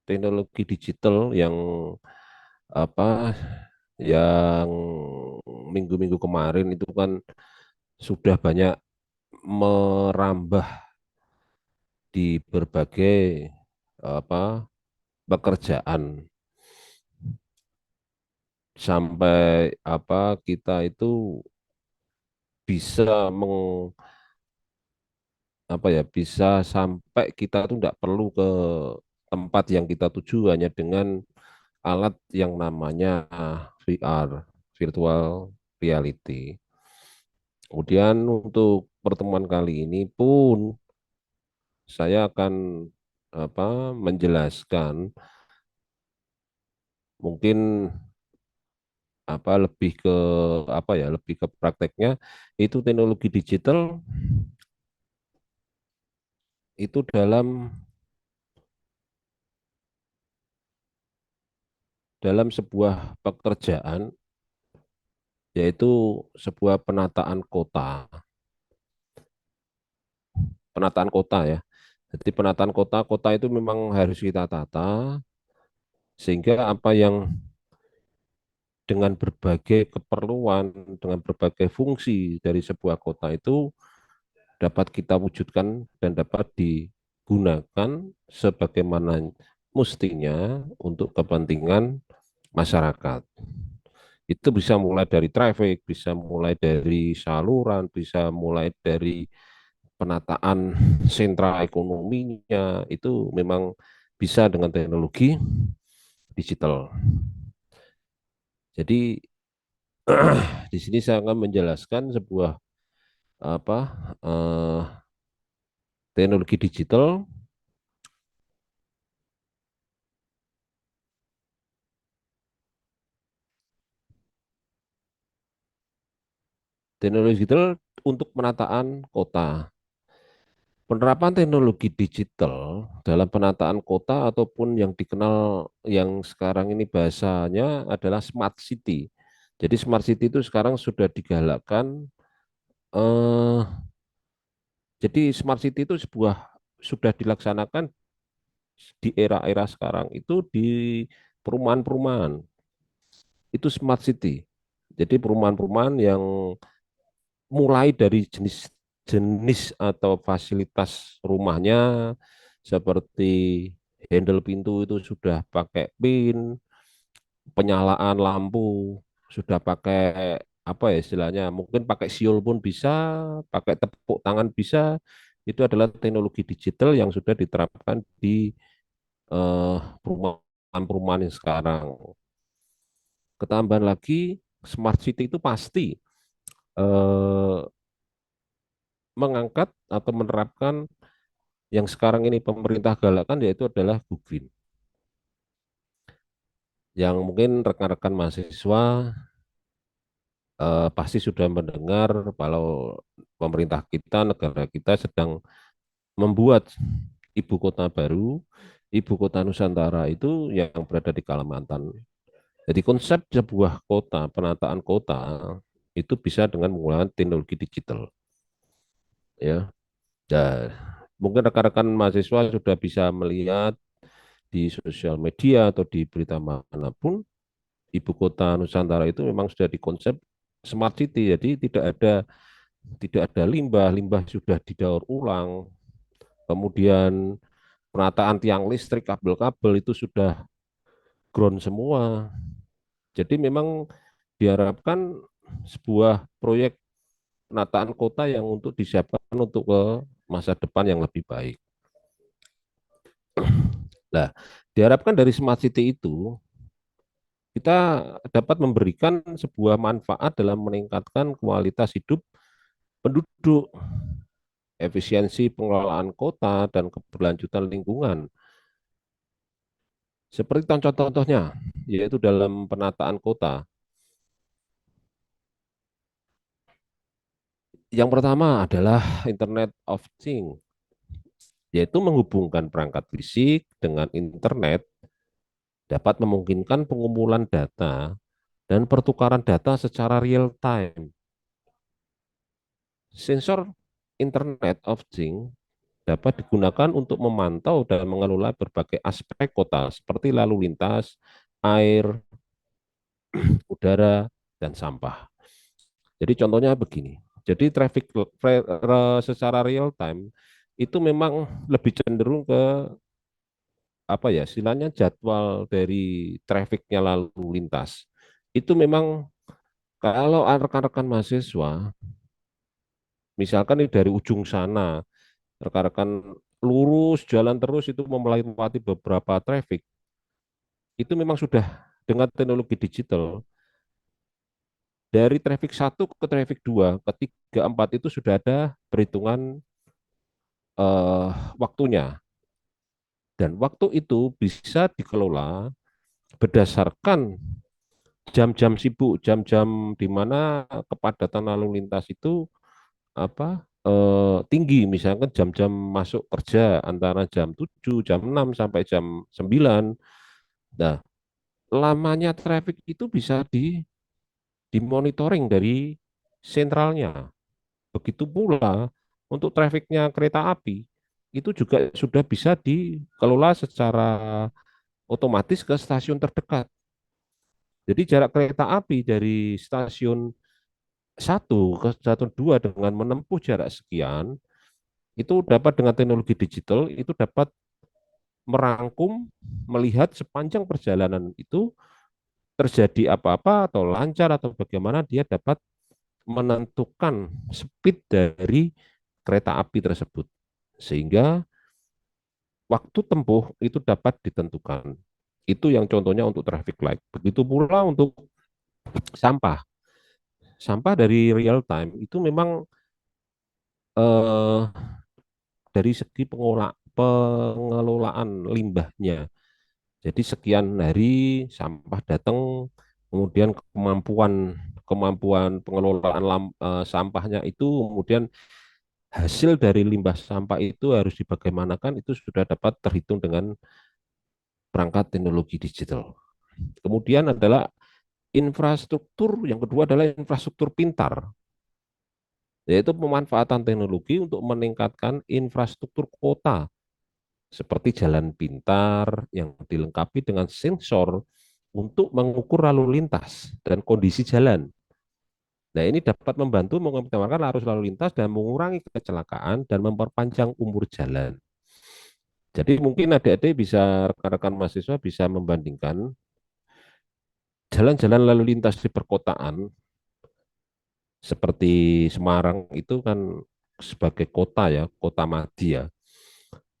teknologi digital yang apa yang minggu-minggu kemarin itu kan sudah banyak merambah di berbagai apa pekerjaan sampai kita itu bisa bisa sampai kita tuh tidak perlu ke tempat yang kita tuju hanya dengan alat yang namanya VR, virtual reality. Kemudian untuk pertemuan kali ini pun saya akan menjelaskan mungkin lebih ke lebih ke prakteknya itu teknologi digital itu dalam sebuah pekerjaan yaitu sebuah penataan kota ya. Jadi penataan kota itu memang harus kita tata sehingga apa yang dengan berbagai keperluan, dengan berbagai fungsi dari sebuah kota itu dapat kita wujudkan dan dapat digunakan sebagaimana mestinya untuk kepentingan masyarakat. Itu bisa mulai dari traffic, bisa mulai dari saluran, bisa mulai dari penataan sentra ekonominya, itu memang bisa dengan teknologi digital. Jadi di sini saya akan menjelaskan sebuah apa eh, teknologi digital. Teknologi digital untuk penataan kota. Penerapan teknologi digital dalam penataan kota ataupun yang dikenal yang sekarang ini bahasanya adalah smart city. Jadi smart city itu sekarang sudah digalakkan. Eh, jadi smart city itu sudah dilaksanakan di era-era sekarang itu di perumahan-perumahan. Itu smart city. Jadi perumahan-perumahan yang mulai dari jenis atau fasilitas rumahnya seperti handle pintu itu sudah pakai PIN, penyalaan lampu sudah pakai istilahnya, mungkin pakai siul pun bisa, pakai tepuk tangan bisa. Itu adalah teknologi digital yang sudah diterapkan di perumahan-perumahan yang sekarang. Ketambahan lagi, smart city itu pasti eh, mengangkat atau menerapkan yang sekarang ini pemerintah galakkan yaitu adalah Go Green. Yang mungkin rekan-rekan mahasiswa pasti sudah mendengar kalau pemerintah kita, negara kita sedang membuat ibu kota baru, ibu kota Nusantara itu yang berada di Kalimantan. Jadi konsep sebuah kota, penataan kota itu bisa dengan menggunakan teknologi digital, ya. Dan mungkin rekan-rekan mahasiswa sudah bisa melihat di sosial media atau di berita manapun, ibu kota Nusantara itu memang sudah dikonsep smart city. Jadi tidak ada limbah, limbah sudah didaur ulang. Kemudian penataan tiang listrik, kabel-kabel itu sudah ground semua. Jadi memang diharapkan sebuah proyek penataan kota yang untuk disiapkan untuk ke masa depan yang lebih baik. Nah, diharapkan dari smart city itu kita dapat memberikan sebuah manfaat dalam meningkatkan kualitas hidup penduduk, efisiensi pengelolaan kota, dan keberlanjutan lingkungan. Seperti contoh-contohnya, yaitu dalam penataan kota. Yang pertama adalah Internet of Things, yaitu menghubungkan perangkat fisik dengan internet dapat memungkinkan pengumpulan data dan pertukaran data secara real time. Sensor Internet of Things dapat digunakan untuk memantau dan mengelola berbagai aspek kota seperti lalu lintas, air, udara, dan sampah. Jadi contohnya begini. Jadi secara real time itu memang lebih cenderung ke apa ya, istilahnya jadwal dari trafficnya lalu lintas. Itu memang kalau rekan-rekan mahasiswa, misalkan ini dari ujung sana, rekan-rekan lurus jalan terus itu melewati beberapa traffic, itu memang sudah dengan teknologi digital dari traffic satu ke traffic 2, ketiga, 4 itu sudah ada perhitungan waktunya. Dan waktu itu bisa dikelola berdasarkan jam-jam sibuk, jam-jam di mana kepadatan lalu lintas itu tinggi, misalkan jam-jam masuk kerja antara jam 7, jam 6 sampai jam 9. Nah, lamanya traffic itu bisa dimonitoring dari sentralnya. Begitu pula untuk trafficnya kereta api itu juga sudah bisa dikelola secara otomatis ke stasiun terdekat. Jadi jarak kereta api dari stasiun satu ke stasiun 2 dengan menempuh jarak sekian itu dapat dengan teknologi digital itu dapat merangkum melihat sepanjang perjalanan itu terjadi apa-apa atau lancar atau bagaimana dia dapat menentukan speed dari kereta api tersebut sehingga waktu tempuh itu dapat ditentukan. Itu yang contohnya untuk traffic light. Begitu pula untuk sampah. Sampah dari real time itu memang eh, dari segi pengelolaan limbahnya. Jadi sekian hari sampah datang, kemudian kemampuan kemampuan pengelolaan sampahnya itu, kemudian hasil dari limbah sampah itu harus dibagaimanakan itu sudah dapat terhitung dengan perangkat teknologi digital. Kemudian adalah infrastruktur, yang kedua adalah infrastruktur pintar, yaitu pemanfaatan teknologi untuk meningkatkan infrastruktur kota seperti jalan pintar yang dilengkapi dengan sensor untuk mengukur lalu lintas dan kondisi jalan. Nah, ini dapat membantu mengoptimalkan arus lalu lintas dan mengurangi kecelakaan dan memperpanjang umur jalan. Jadi mungkin adik-adik bisa, rekan-rekan mahasiswa bisa membandingkan jalan-jalan lalu lintas di perkotaan seperti Semarang itu kan sebagai kota ya, kota madya.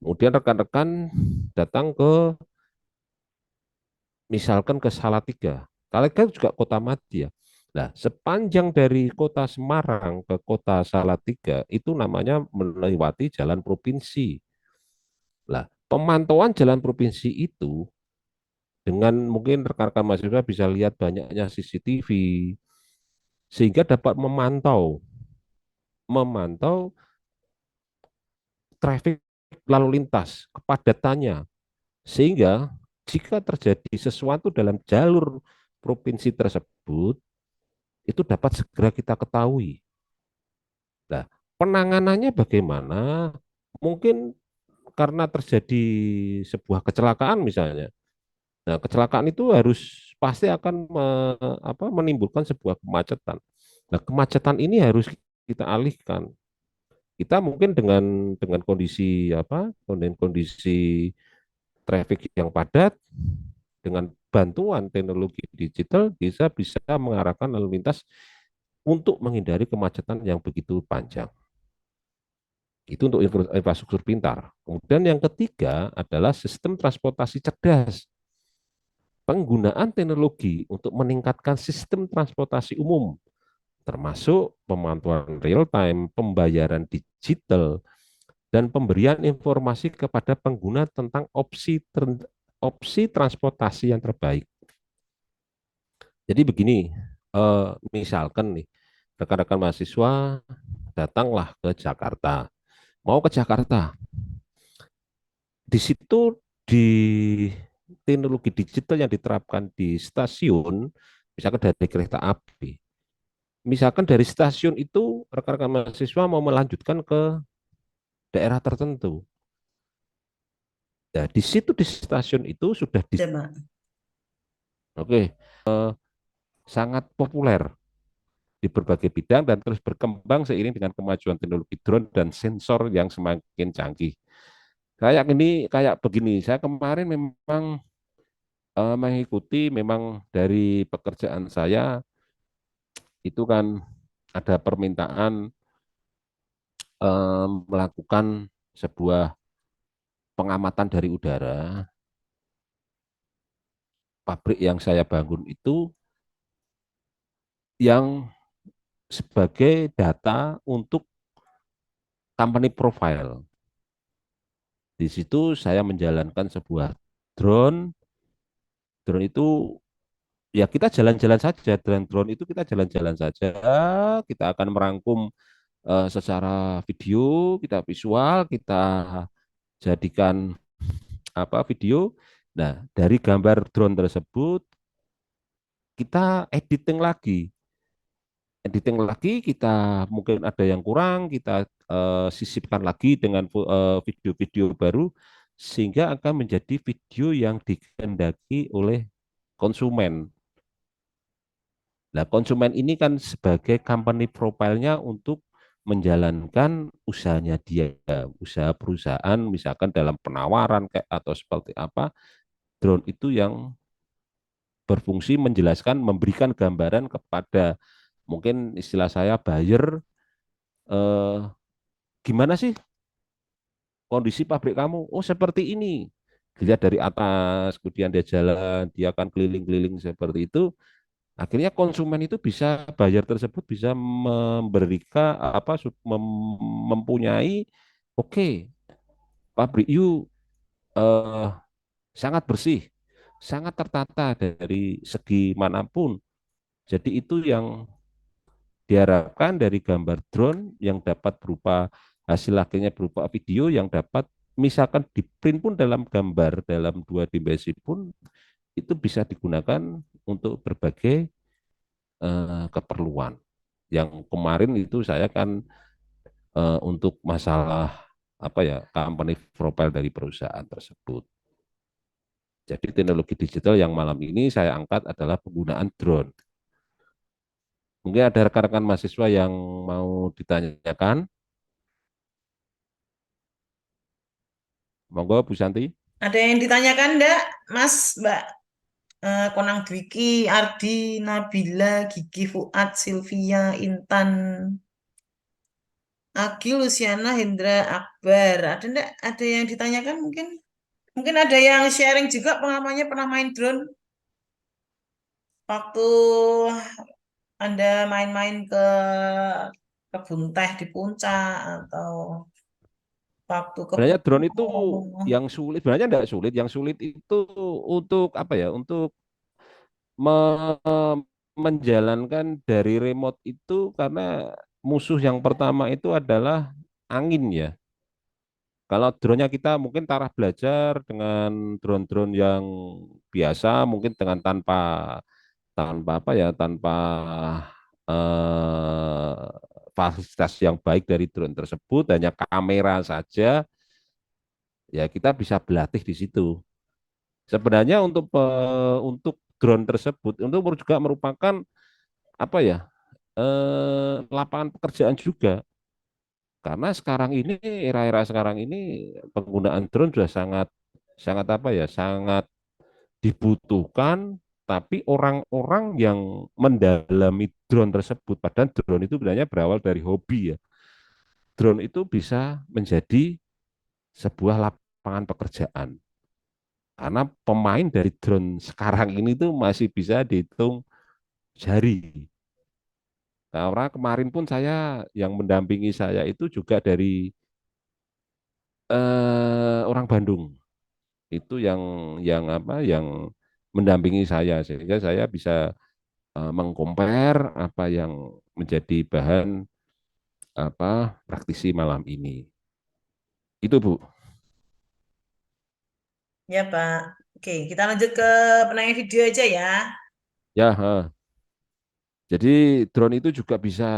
Kemudian rekan-rekan datang ke misalkan ke Salatiga. Salatiga juga kota madya. Nah, sepanjang dari kota Semarang ke kota Salatiga itu namanya melewati jalan provinsi. Nah, pemantauan jalan provinsi itu dengan mungkin rekan-rekan mahasiswa bisa lihat banyaknya CCTV sehingga dapat memantau memantau traffic lalu lintas, kepadatannya. Sehingga jika terjadi sesuatu dalam jalur provinsi tersebut, itu dapat segera kita ketahui. Nah, penanganannya bagaimana? Mungkin karena terjadi sebuah kecelakaan misalnya. Nah, kecelakaan itu harus pasti akan menimbulkan sebuah kemacetan. Nah, kemacetan ini harus kita alihkan. Kita mungkin dengan kondisi dengan kondisi traffic yang padat, dengan bantuan teknologi digital bisa bisa mengarahkan lalu lintas untuk menghindari kemacetan yang begitu panjang. Itu untuk infrastruktur pintar. Kemudian yang ketiga adalah sistem transportasi cerdas. Penggunaan teknologi untuk meningkatkan sistem transportasi umum, termasuk pemantauan real time, pembayaran digital, dan pemberian informasi kepada pengguna tentang opsi transportasi yang terbaik. Jadi begini, misalkan nih, rekan-rekan mahasiswa datanglah ke Jakarta, mau ke Jakarta, di situ di teknologi digital yang diterapkan di stasiun, misalkan dari kereta api, misalkan dari stasiun itu rekan-rekan mahasiswa mau melanjutkan ke daerah tertentu. Nah, di situ di stasiun itu sudah Ya, Pak. oke, sangat populer di berbagai bidang dan terus berkembang seiring dengan kemajuan teknologi drone dan sensor yang semakin canggih. Kayak begini, saya kemarin memang mengikuti memang dari pekerjaan saya itu kan ada permintaan melakukan sebuah pengamatan dari udara. Pabrik yang saya bangun itu yang sebagai data untuk company profile. Di situ saya menjalankan sebuah drone. Drone itu ya kita jalan-jalan saja. Dengan drone itu kita jalan-jalan saja. Kita akan merangkum secara video, kita visual, kita jadikan apa video. Nah, dari gambar drone tersebut kita editing lagi kita mungkin ada yang kurang kita sisipkan lagi dengan video-video baru sehingga akan menjadi video yang dikehendaki oleh konsumen. Nah, konsumen ini kan sebagai company profile-nya untuk menjalankan usahanya dia, usaha perusahaan misalkan dalam penawaran kayak atau seperti apa, drone itu yang berfungsi menjelaskan, memberikan gambaran kepada mungkin istilah saya buyer eh, gimana sih kondisi pabrik kamu? Oh, seperti ini. Dilihat dari atas, kemudian dia jalan, dia akan keliling-keliling seperti itu. Akhirnya konsumen itu bisa, buyer tersebut bisa memberikan apa, mempunyai, oke, pabrik you eh, sangat bersih, sangat tertata dari segi manapun. Jadi itu yang diharapkan dari gambar drone yang dapat berupa hasil akhirnya berupa video yang dapat misalkan di print pun dalam gambar dalam dua dimensi pun itu bisa digunakan untuk berbagai keperluan. Yang kemarin itu saya kan untuk masalah apa ya company profile dari perusahaan tersebut. Jadi teknologi digital yang malam ini saya angkat adalah penggunaan drone. Mungkin ada rekan-rekan mahasiswa yang mau ditanyakan. Monggo Bu Santi. Ada yang ditanyakan enggak, Mas, Mbak? Konang Dwiki, Ardi, Nabila, Gigi, Fuad, Sylvia, Intan, Agi, Luciana, Hendra, Akbar. Ada enggak? Ada yang ditanyakan mungkin? Mungkin ada yang sharing juga pengalamannya pernah main drone waktu Anda main-main ke kebun teh di puncak atau waktu ke Sebenarnya drone itu Bromo. yang sulit, sebenarnya tidak sulit. Yang sulit itu untuk apa ya? Untuk menjalankan dari remote itu karena musuh yang pertama itu adalah angin ya. Kalau drone-nya kita mungkin taraf belajar dengan drone-drone yang biasa, mungkin dengan tanpa tanpa apa ya, tanpa eh, fasilitas yang baik dari drone tersebut, hanya kamera saja, ya kita bisa berlatih di situ. Sebenarnya untuk drone tersebut untuk juga merupakan apa ya lapangan pekerjaan juga karena sekarang ini era-era sekarang ini penggunaan drone sudah sangat sangat apa ya sangat dibutuhkan tapi orang-orang yang mendalami drone tersebut padahal drone itu sebenarnya berawal dari hobi ya drone itu bisa menjadi sebuah lapangan pekerjaan karena pemain dari drone sekarang ini tuh masih bisa dihitung jari. Nah, orang kemarin pun saya yang mendampingi saya itu juga dari orang Bandung. Itu yang apa yang mendampingi saya sehingga saya bisa mengcompare apa yang menjadi bahan apa praktisi malam ini. Itu Bu. Ya, Pak. Oke, kita lanjut ke penanya video aja ya. Ya, jadi drone itu juga bisa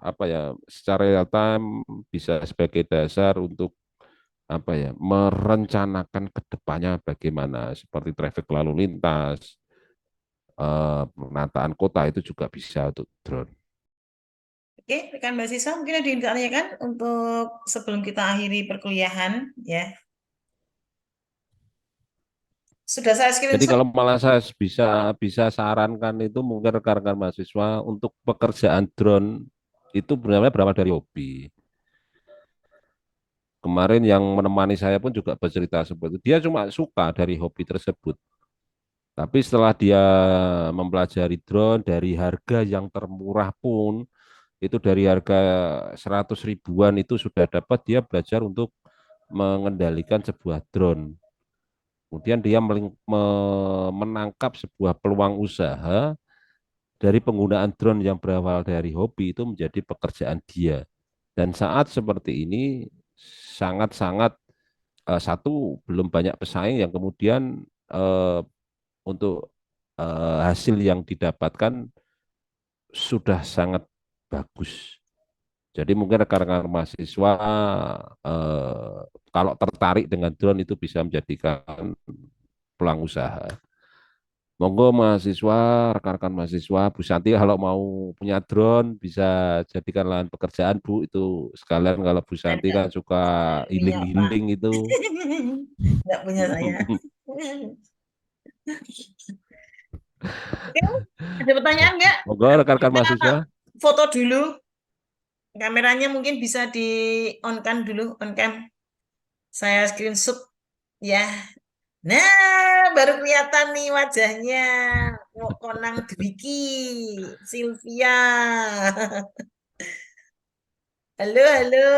apa ya, secara real time bisa sebagai dasar untuk apa ya, merencanakan ke depannya bagaimana seperti traffic lalu lintas, penataan kota itu juga bisa untuk drone. Oke, rekan mahasiswa mungkin ada yang ditanyakan untuk sebelum kita akhiri perkuliahan ya. Sudah saya Jadi screenshot. kalau malah saya bisa bisa sarankan itu mungkin rekan-rekan mahasiswa untuk pekerjaan drone itu sebenarnya berasal dari hobi. Kemarin yang menemani saya pun juga bercerita seperti itu. Dia cuma suka dari hobi tersebut. Tapi setelah dia mempelajari drone dari harga yang termurah pun, itu dari harga 100 ribuan itu sudah dapat, dia belajar untuk mengendalikan sebuah drone. Kemudian dia menangkap sebuah peluang usaha dari penggunaan drone yang berawal dari hobi itu menjadi pekerjaan dia. Dan saat seperti ini sangat-sangat satu belum banyak pesaing yang kemudian untuk hasil yang didapatkan sudah sangat bagus. Jadi mungkin rekan-rekan mahasiswa eh, kalau tertarik dengan drone itu bisa menjadikan peluang usaha. Monggo mahasiswa, rekan-rekan mahasiswa, Bu Santi kalau mau punya drone bisa jadikan lahan pekerjaan Bu, itu sekalian kalau Bu Santi Ada kan suka punya Pak. healing-healing itu. Nggak punya saya. Oke, ada pertanyaan nggak? Monggo rekan-rekan Kita mahasiswa. foto dulu. Kameranya mungkin bisa di on-kan dulu, on-cam. Saya screenshot ya. Nah, baru kelihatan nih wajahnya. Konang Dwiki, Sylvia. Halo, halo.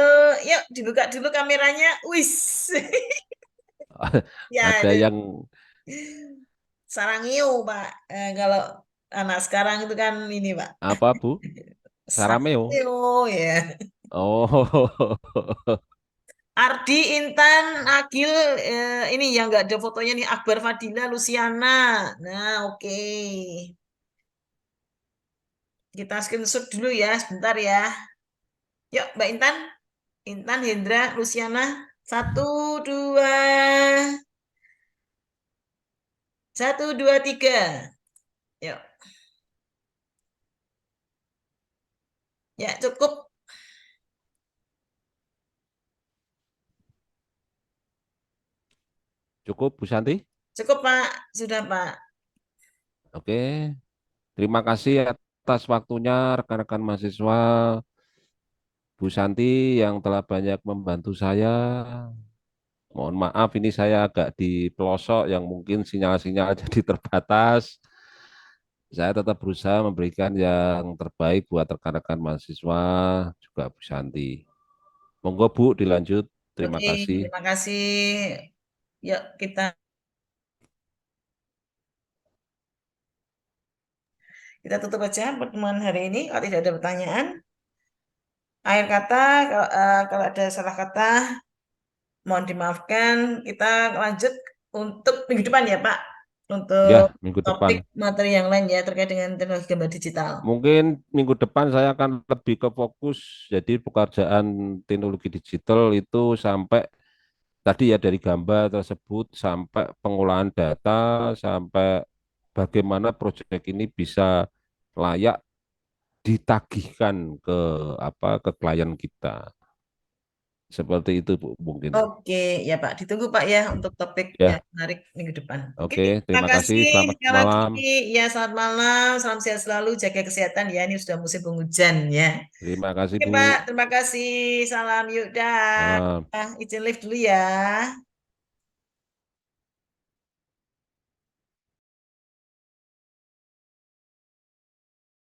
Yuk, dibuka dulu kameranya. Wis. Ya, Ada ada. yang Sarangeo, Pak. Kalau anak sekarang itu kan ini, Pak. apa Bu? Sarameo. Sarangeo, ya. Oh, Ardi, Intan, Agil, ini yang nggak ada fotonya nih, Akbar Fadila, Luciana. Nah, oke. Kita screenshot dulu ya, sebentar ya. Yuk, Mbak Intan. Intan, Hendra, Luciana. Satu, dua. Satu, dua, tiga. Yuk. Ya, cukup. cukup Bu Santi. Cukup, Pak. Sudah, Pak. Oke, terima kasih atas waktunya rekan-rekan mahasiswa, Bu Santi yang telah banyak membantu saya. Mohon maaf ini saya agak di pelosok yang mungkin sinyal-sinyal jadi terbatas. Saya tetap berusaha memberikan yang terbaik buat rekan-rekan mahasiswa, juga Bu Santi. Monggo Bu dilanjut. Terima Oke, kasih. terima kasih. Yuk, kita tutup aja pertemuan hari ini. Kalau tidak ada pertanyaan, akhir kata, kalau ada salah kata, mohon dimaafkan. Kita lanjut untuk minggu depan ya, Pak. Ya, Untuk minggu depan. topik materi yang lain ya, terkait dengan teknologi gambar digital. Mungkin minggu depan saya akan lebih ke fokus, jadi pekerjaan teknologi digital itu sampai tadi ya dari gambar tersebut sampai pengolahan data, sampai bagaimana proyek ini bisa layak ditagihkan ke apa ke klien kita. Seperti itu Bu, mungkin. Oke, ya Pak. Ditunggu Pak ya untuk topik yang Ya, menarik minggu depan. Oke, oke. terima Terima kasih. kasih Selamat sekali lagi. malam. Ya, selamat malam. Salam sehat selalu. Jaga kesehatan ya. Ini sudah musim penghujan ya. Terima kasih Oke Bu. Pak, terima kasih. Salam yuk dah. Malam. Izin live dulu ya.